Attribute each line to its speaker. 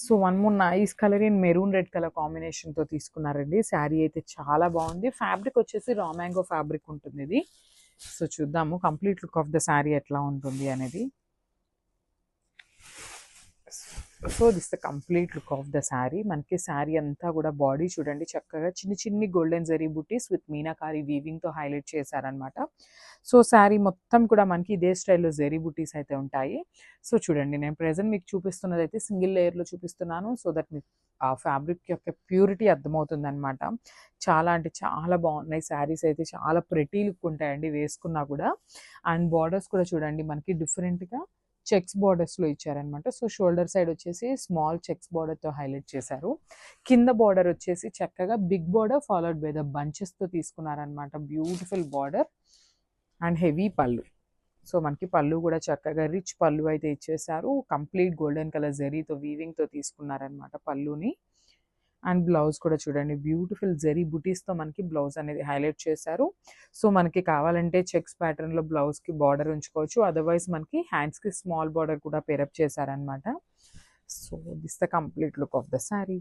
Speaker 1: So one more nice colour in maroon red colour కాంబినేషన్తో తీసుకున్నారండి. శారీ అయితే చాలా బాగుంది. ఫ్యాబ్రిక్ వచ్చేసి రా మ్యాంగో ఫ్యాబ్రిక్ ఉంటుంది ఇది. సో చూద్దాము complete look of the sari ఎట్లా ఉంటుంది అనేది. So this the complete look of the sari. మనకి శారీ అంతా కూడా బాడీ చూడండి చక్కగా చిన్ని golden zari buttis with meenakari వీవింగ్తో హైలైట్ చేశారనమాట. సో శారీ మొత్తం కూడా మనకి ఇదే స్టైల్లో జరీ బుటీస్ అయితే ఉంటాయి. సో చూడండి నేను ప్రెజెంట్ మీకు చూపిస్తున్నది అయితే సింగిల్ లేయర్లో చూపిస్తున్నాను. సో దట్ మీకు ఆ ఫ్యాబ్రిక్ యొక్క ప్యూరిటీ అర్థమవుతుంది అనమాట. చాలా అంటే చాలా బాగున్నాయి శారీస్ అయితే. చాలా ప్రెటీ లుక్ ఉంటాయండి వేసుకున్నా కూడా. అండ్ బార్డర్స్ కూడా చూడండి మనకి డిఫరెంట్గా చెక్స్ బార్డర్స్లో ఇచ్చారనమాట. సో షోల్డర్ సైడ్ వచ్చేసి స్మాల్ చెక్స్ బార్డర్తో హైలైట్ చేశారు. కింద బార్డర్ వచ్చేసి చక్కగా big border followed by the బంచెస్తో తీసుకున్నారనమాట. Beautiful border and heavy pallu. So మనకి పళ్ళు కూడా చక్కగా రిచ్ పళ్ళు అయితే ఇచ్చేసారు. కంప్లీట్ గోల్డెన్ కలర్ జరీతో వీవింగ్తో తీసుకున్నారనమాట పళ్ళుని. అండ్ బ్లౌజ్ కూడా చూడండి బ్యూటిఫుల్ జరీ బుటీస్తో మనకి బ్లౌజ్ అనేది హైలైట్ చేశారు. సో మనకి కావాలంటే చెక్స్ ప్యాటర్న్లో బ్లౌజ్కి బార్డర్ ఉంచుకోవచ్చు. అదర్వైజ్ మనకి హ్యాండ్స్కి స్మాల్ బార్డర్ కూడా పేరప్ చేశారనమాట. So this the complete look of the sari.